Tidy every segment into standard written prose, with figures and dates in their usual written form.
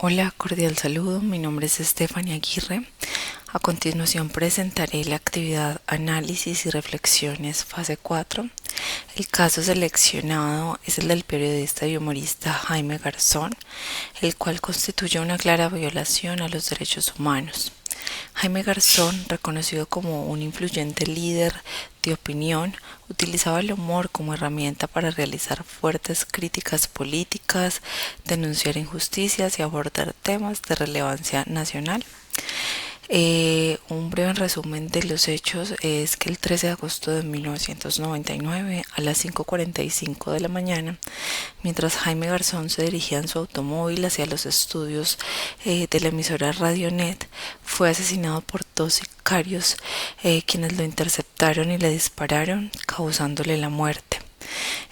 Hola, cordial saludo. Mi nombre es Stephanie Aguirre. A continuación presentaré la actividad Análisis y Reflexiones fase 4. El caso seleccionado es el del periodista y humorista Jaime Garzón, el cual constituye una clara violación a los derechos humanos. Jaime Garzón, reconocido como un influyente líder de opinión, utilizaba el humor como herramienta para realizar fuertes críticas políticas, denunciar injusticias y abordar temas de relevancia nacional. Un breve resumen de los hechos es que el 13 de agosto de 1999, a las 5:45 de la mañana, mientras Jaime Garzón se dirigía en su automóvil hacia los estudios de la emisora Radionet, fue asesinado por dos sicarios, quienes lo interceptaron y le dispararon, causándole la muerte.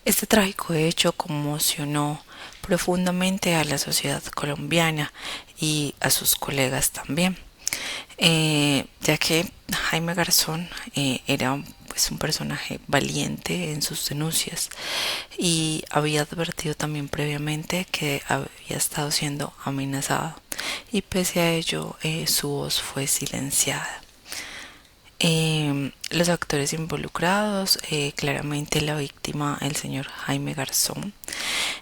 Este trágico hecho conmocionó profundamente a la sociedad colombiana y a sus colegas también, ya que Jaime Garzón era pues un personaje valiente en sus denuncias y había advertido también previamente que había estado siendo amenazado, y pese a ello su voz fue silenciada. Los actores involucrados, claramente la víctima, el señor Jaime Garzón.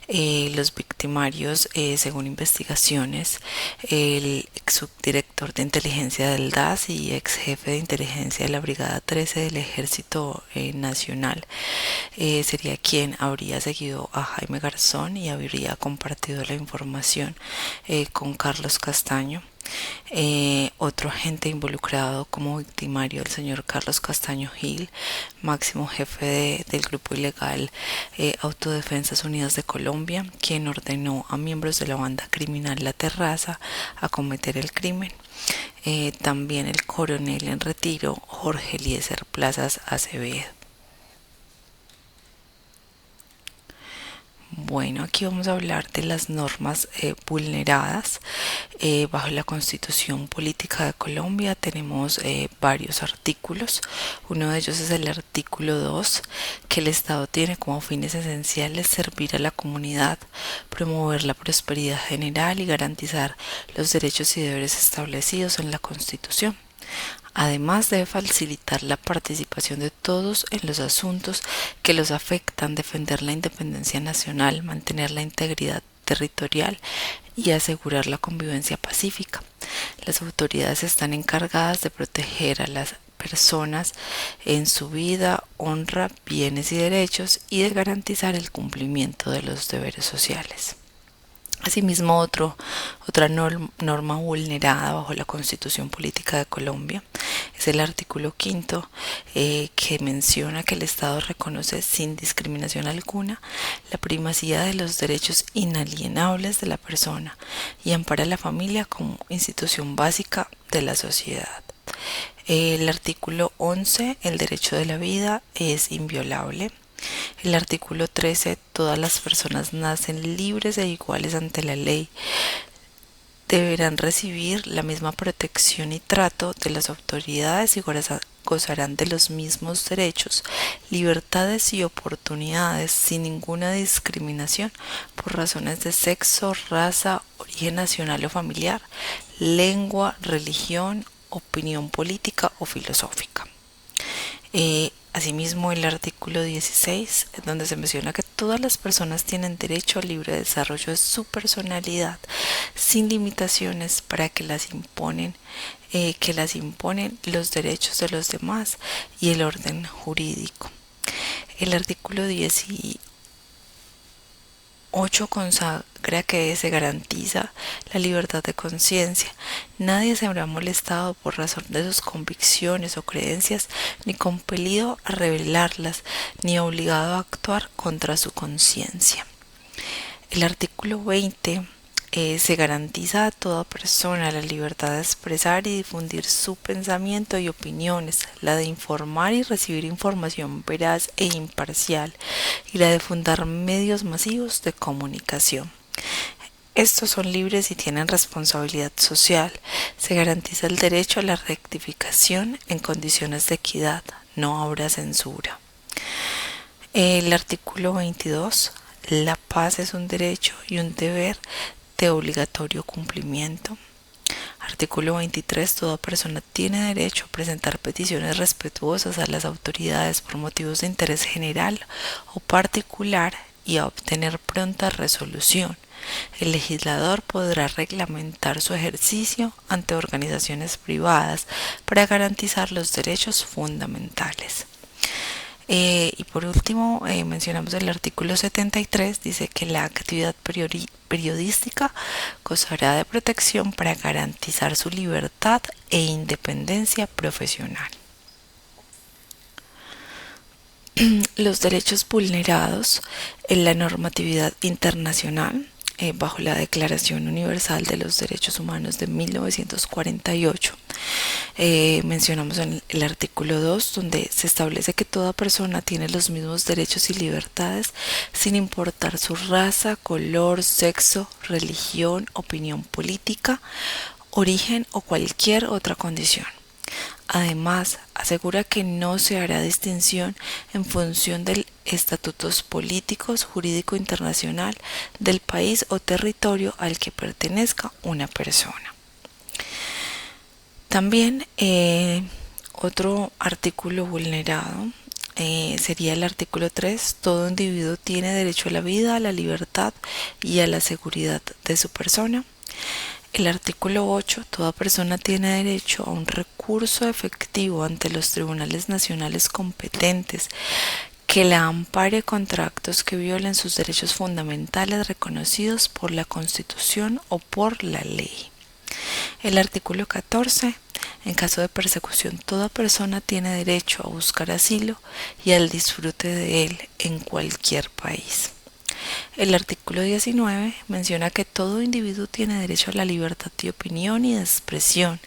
Los victimarios, según investigaciones, el ex subdirector de inteligencia del DAS y ex jefe de inteligencia de la Brigada 13 del Ejército Nacional, sería quien habría seguido a Jaime Garzón y habría compartido la información con Carlos Castaño. Otro agente involucrado como victimario, el señor Carlos Castaño Gil, máximo jefe del grupo ilegal Autodefensas Unidas de Colombia, quien ordenó a miembros de la banda criminal La Terraza a cometer el crimen. También el coronel en retiro Jorge Eliezer Plazas Acevedo. Bueno, aquí vamos a hablar de las normas vulneradas bajo la Constitución Política de Colombia. Tenemos varios artículos. Uno de ellos es el artículo 2, que el Estado tiene como fines esenciales servir a la comunidad, promover la prosperidad general y garantizar los derechos y deberes establecidos en la Constitución. Además, debe facilitar la participación de todos en los asuntos que los afectan, defender la independencia nacional, mantener la integridad territorial y asegurar la convivencia pacífica. Las autoridades están encargadas de proteger a las personas en su vida, honra, bienes y derechos, y de garantizar el cumplimiento de los deberes sociales. Asimismo, otra norma vulnerada bajo la Constitución Política de Colombia es el artículo 5, que menciona que el Estado reconoce sin discriminación alguna la primacía de los derechos inalienables de la persona y ampara a la familia como institución básica de la sociedad. El artículo 11, el derecho de la vida, es inviolable. El artículo 13, todas las personas nacen libres e iguales ante la ley. Deberán recibir la misma protección y trato de las autoridades y gozarán de los mismos derechos, libertades y oportunidades sin ninguna discriminación por razones de sexo, raza, origen nacional o familiar, lengua, religión, opinión política o filosófica. Asimismo, el artículo 16, donde se menciona que todas las personas tienen derecho al libre desarrollo de su personalidad, sin limitaciones para que las imponen los derechos de los demás y el orden jurídico. El artículo 18 consagra que se garantiza la libertad de conciencia. Nadie se habrá molestado por razón de sus convicciones o creencias, ni compelido a revelarlas, ni obligado a actuar contra su conciencia. El artículo 20 se garantiza a toda persona la libertad de expresar y difundir su pensamiento y opiniones, la de informar y recibir información veraz e imparcial, y la de fundar medios masivos de comunicación. Estos son libres y tienen responsabilidad social. Se garantiza el derecho a la rectificación en condiciones de equidad. No habrá censura. El artículo 22. La paz es un derecho y un deber de obligatorio cumplimiento. Artículo 23. Toda persona tiene derecho a presentar peticiones respetuosas a las autoridades por motivos de interés general o particular y a obtener pronta resolución. El legislador podrá reglamentar su ejercicio ante organizaciones privadas para garantizar los derechos fundamentales. Y por último, mencionamos el artículo 73, dice que la actividad periodística gozará de protección para garantizar su libertad e independencia profesional. Los derechos vulnerados en la normatividad internacional bajo la Declaración Universal de los Derechos Humanos de 1948. Mencionamos en el artículo 2, donde se establece que toda persona tiene los mismos derechos y libertades sin importar su raza, color, sexo, religión, opinión política, origen o cualquier otra condición. Además, asegura que no se hará distinción en función de estatutos políticos, jurídico internacional del país o territorio al que pertenezca una persona. También otro artículo vulnerado sería el artículo 3. Todo individuo tiene derecho a la vida, a la libertad y a la seguridad de su persona. El artículo 8. Toda persona tiene derecho a un recurso efectivo ante los tribunales nacionales competentes que la ampare contra actos que violen sus derechos fundamentales reconocidos por la Constitución o por la ley. El artículo 14. En caso de persecución, toda persona tiene derecho a buscar asilo y al disfrute de él en cualquier país. El artículo 19 menciona que todo individuo tiene derecho a la libertad de opinión y de expresión.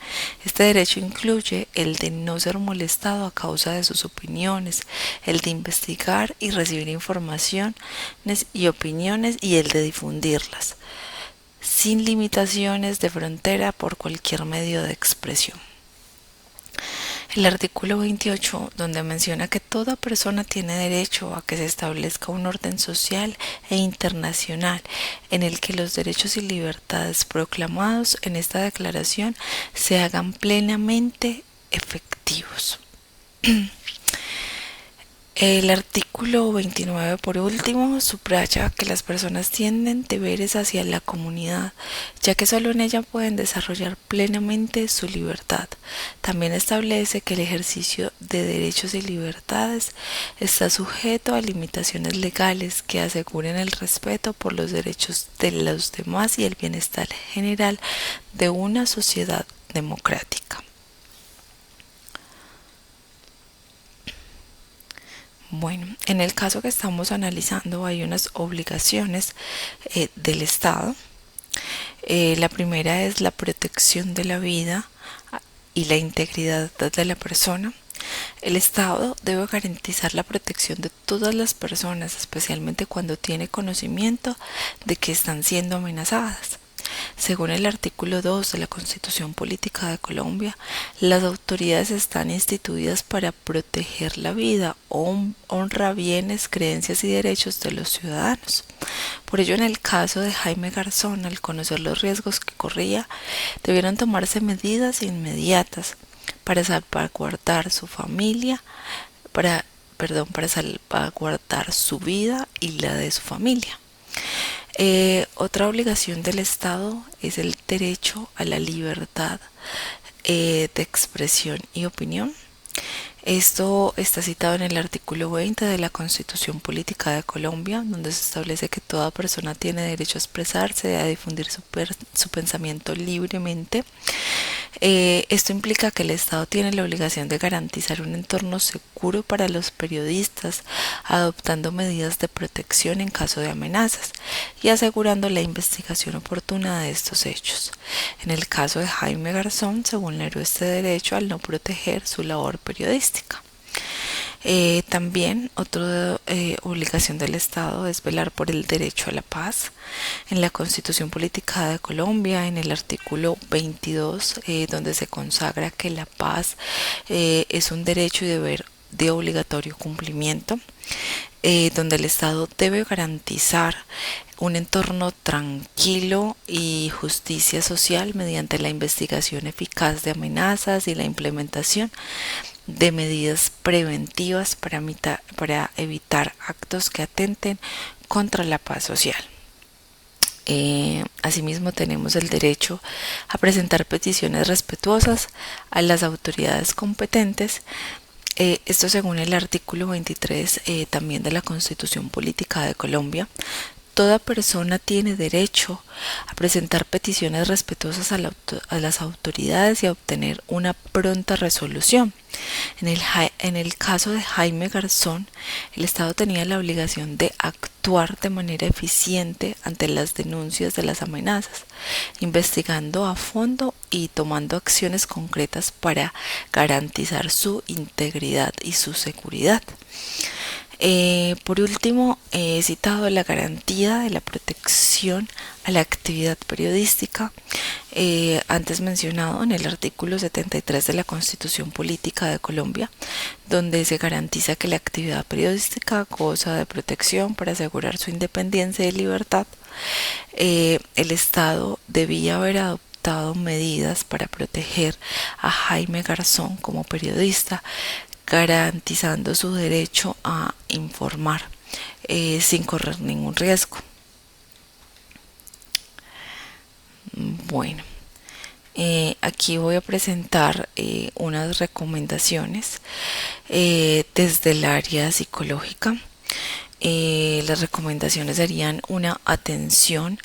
Este derecho incluye el de no ser molestado a causa de sus opiniones, el de investigar y recibir informaciones y opiniones y el de difundirlas, sin limitaciones de frontera por cualquier medio de expresión. El artículo 28, donde menciona que toda persona tiene derecho a que se establezca un orden social e internacional en el que los derechos y libertades proclamados en esta declaración se hagan plenamente efectivos. El artículo 29, por último, subraya que las personas tienen deberes hacia la comunidad, ya que solo en ella pueden desarrollar plenamente su libertad. También establece que el ejercicio de derechos y libertades está sujeto a limitaciones legales que aseguren el respeto por los derechos de los demás y el bienestar general de una sociedad democrática. Bueno, en el caso que estamos analizando hay unas obligaciones del Estado. La primera es la protección de la vida y la integridad de la persona. El Estado debe garantizar la protección de todas las personas, especialmente cuando tiene conocimiento de que están siendo amenazadas. Según el artículo 2 de la Constitución Política de Colombia, las autoridades están instituidas para proteger la vida, honra, bienes, creencias y derechos de los ciudadanos. Por ello, en el caso de Jaime Garzón, al conocer los riesgos que corría, debieron tomarse medidas inmediatas para salvaguardar su familia, para salvaguardar su vida y la de su familia. Otra obligación del Estado es el derecho a la libertad de expresión y opinión. Esto está citado en el artículo 20 de la Constitución Política de Colombia, donde se establece que toda persona tiene derecho a expresarse, a difundir su pensamiento libremente. Esto implica que el Estado tiene la obligación de garantizar un entorno seguro para los periodistas, adoptando medidas de protección en caso de amenazas y asegurando la investigación oportuna de estos hechos. En el caso de Jaime Garzón, se vulneró este derecho al no proteger su labor periodística. También otra obligación del Estado es velar por el derecho a la paz. En la Constitución Política de Colombia, en el artículo 22, donde se consagra que la paz es un derecho y deber de obligatorio cumplimiento, donde el Estado debe garantizar un entorno tranquilo y justicia social mediante la investigación eficaz de amenazas y la implementación de medidas preventivas para evitar actos que atenten contra la paz social. Asimismo, tenemos el derecho a presentar peticiones respetuosas a las autoridades competentes. Esto según el artículo 23 también de la Constitución Política de Colombia. Toda persona tiene derecho a presentar peticiones respetuosas a las autoridades y a obtener una pronta resolución. En el caso de Jaime Garzón, el Estado tenía la obligación de actuar de manera eficiente ante las denuncias de las amenazas, investigando a fondo y tomando acciones concretas para garantizar su integridad y su seguridad. Por último, he citado la garantía de la protección a la actividad periodística, antes mencionado en el artículo 73 de la Constitución Política de Colombia, donde se garantiza que la actividad periodística goza de protección para asegurar su independencia y libertad. El Estado debía haber adoptado medidas para proteger a Jaime Garzón como periodista, garantizando su derecho a informar sin correr ningún riesgo. Bueno, aquí voy a presentar unas recomendaciones desde el área psicológica. Las recomendaciones serían una atención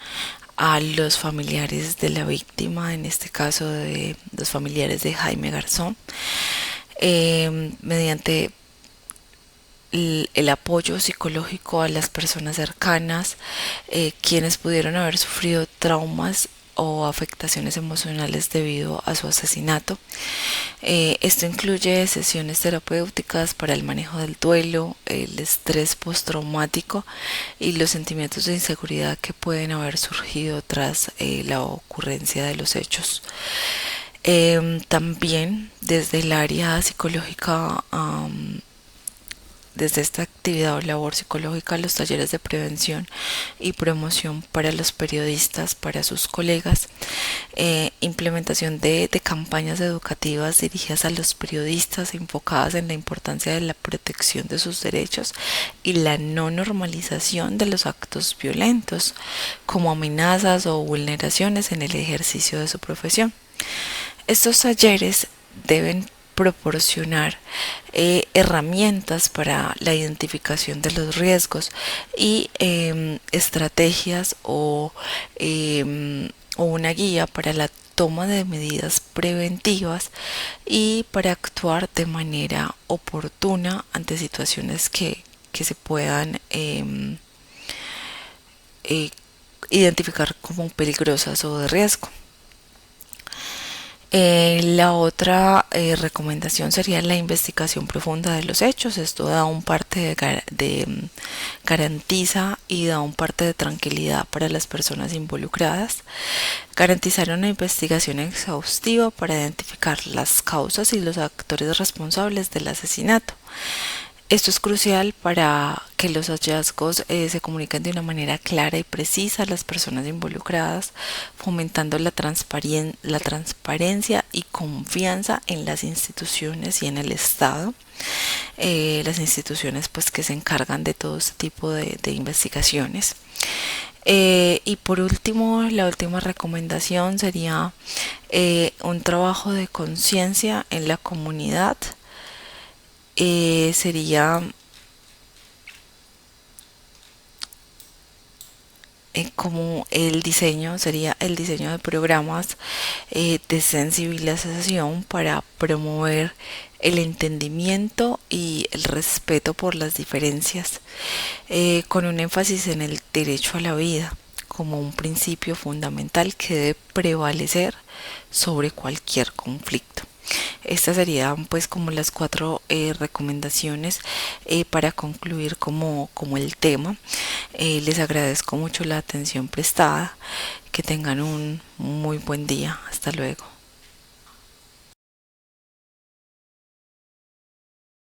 a los familiares de la víctima, en este caso de los familiares de Jaime Garzón, mediante el apoyo psicológico a las personas cercanas, quienes pudieron haber sufrido traumas o afectaciones emocionales debido a su asesinato. Esto incluye sesiones terapéuticas para el manejo del duelo, el estrés postraumático y los sentimientos de inseguridad que pueden haber surgido tras la ocurrencia de los hechos. También desde el área psicológica, desde esta actividad o labor psicológica, los talleres de prevención y promoción para los periodistas, para sus colegas, implementación de campañas educativas dirigidas a los periodistas enfocadas en la importancia de la protección de sus derechos y la no normalización de los actos violentos, como amenazas o vulneraciones en el ejercicio de su profesión. Estos talleres deben proporcionar herramientas para la identificación de los riesgos y estrategias o una guía para la toma de medidas preventivas y para actuar de manera oportuna ante situaciones que se puedan identificar como peligrosas o de riesgo. La otra recomendación sería la investigación profunda de los hechos. Esto da un parte garantiza y da un parte de tranquilidad para las personas involucradas. Garantizar una investigación exhaustiva para identificar las causas y los actores responsables del asesinato. Esto es crucial para que los hallazgos se comuniquen de una manera clara y precisa a las personas involucradas, fomentando la transparencia y confianza en las instituciones y en el Estado. Las instituciones pues que se encargan de todo este tipo de investigaciones. Y por último, la última recomendación sería un trabajo de conciencia en la comunidad. Sería como sería el diseño de programas de sensibilización para promover el entendimiento y el respeto por las diferencias, con un énfasis en el derecho a la vida como un principio fundamental que debe prevalecer sobre cualquier conflicto. Estas serían pues como las 4 recomendaciones para concluir como el tema. Les agradezco mucho la atención prestada. Que tengan un muy buen día. Hasta luego.